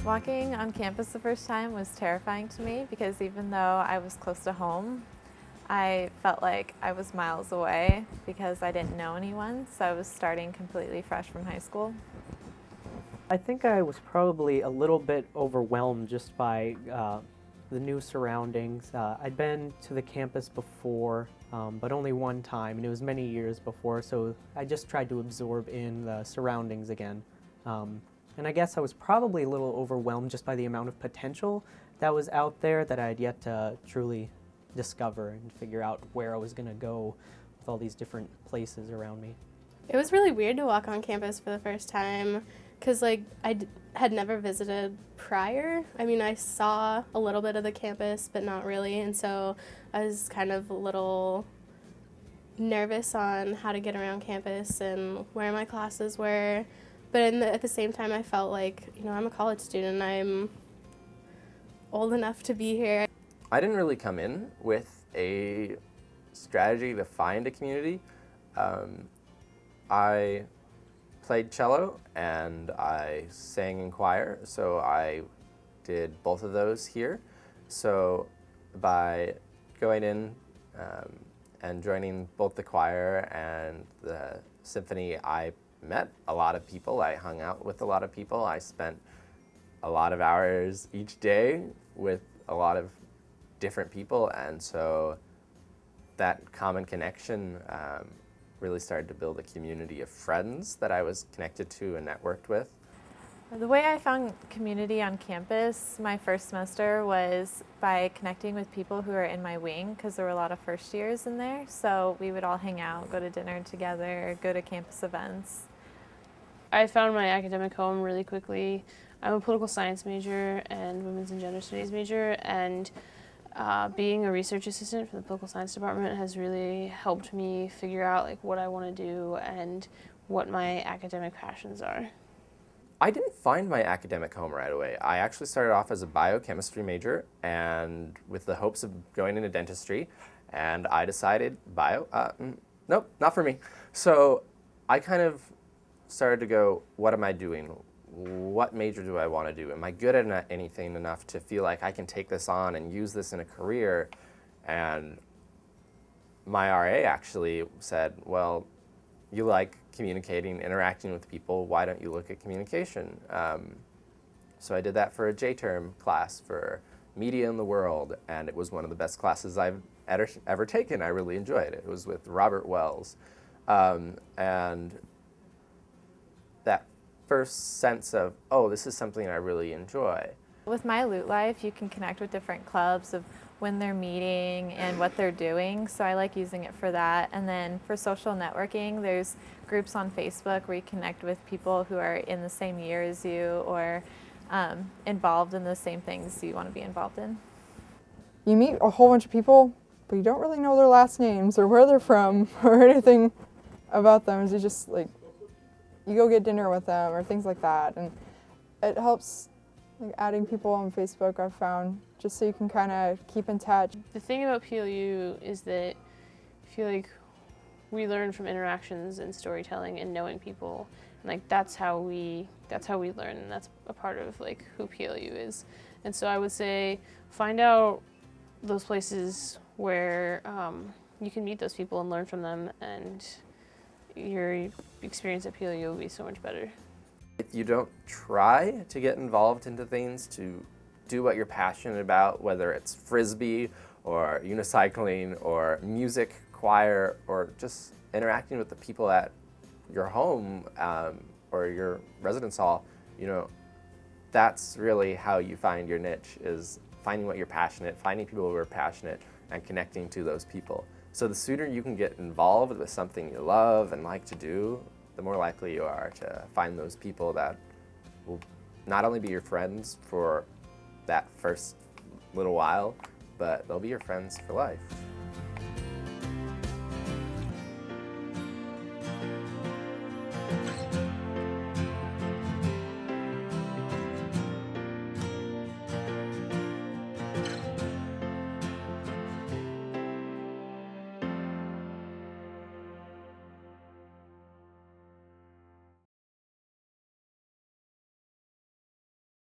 Walking on campus the first time was terrifying to me because even though I was close to home, I felt like I was miles away because I didn't know anyone, so I was starting completely fresh from high school. I think I was probably a little bit overwhelmed just by the new surroundings. I'd been to the campus before, but only one time, and it was many years before, so I just tried to absorb in the surroundings again. And I guess I was probably a little overwhelmed just by the amount of potential that was out there that I had yet to truly discover and figure out where I was going to go with all these different places around me. It was really weird to walk on campus for the first time because had never visited prior. I mean, I saw a little bit of the campus, but not really, and so I was kind of a little nervous on how to get around campus and where my classes were. But at the same time, I felt like, I'm a college student. I'm old enough to be here. I didn't really come in with a strategy to find a community. I played cello and I sang in choir, so I did both of those here. So by going in and joining both the choir and the symphony, I met a lot of people. I hung out with a lot of people. I spent a lot of hours each day with a lot of different people, and so that common connection really started to build a community of friends that I was connected to and networked with. The way I found community on campus my first semester was by connecting with people who are in my wing, because there were a lot of first years in there, so we would all hang out, go to dinner together, go to campus events. I found my academic home really quickly. I'm a political science major and women's and gender studies major, and being a research assistant for the political science department has really helped me figure out what I want to do and what my academic passions are. I didn't find my academic home right away. I actually started off as a biochemistry major and with the hopes of going into dentistry, and I decided nope, not for me. So I kind of started to go, what am I doing? What major do I want to do? Am I good at anything enough to feel like I can take this on and use this in a career? And my RA actually said, well, you like communicating, interacting with people, why don't you look at communication? So I did that for a J-term class for Media in the World, and it was one of the best classes I've ever taken. I really enjoyed it. It was with Robert Wells. And that first sense of, oh, this is something I really enjoy. With My Loot Life, you can connect with different clubs of when they're meeting and what they're doing, so I like using it for that. And then for social networking, there's groups on Facebook where you connect with people who are in the same year as you or involved in the same things you want to be involved in. You meet a whole bunch of people, but you don't really know their last names or where they're from or anything about them. It's just you go get dinner with them or things like that, and it helps adding people on Facebook, I've found, just so you can kind of keep in touch. The thing about PLU is that I feel like we learn from interactions and storytelling and knowing people, and that's how we learn, and that's a part of who PLU is. And so I would say find out those places where you can meet those people and learn from them, and your experience at PLU will be so much better. If you don't try to get involved into things, to do what you're passionate about, whether it's Frisbee or unicycling or music, choir, or just interacting with the people at your home or your residence hall, that's really how you find your niche, is finding what you're passionate, finding people who are passionate, and connecting to those people. So the sooner you can get involved with something you love and like to do, the more likely you are to find those people that will not only be your friends for that first little while, but they'll be your friends for life.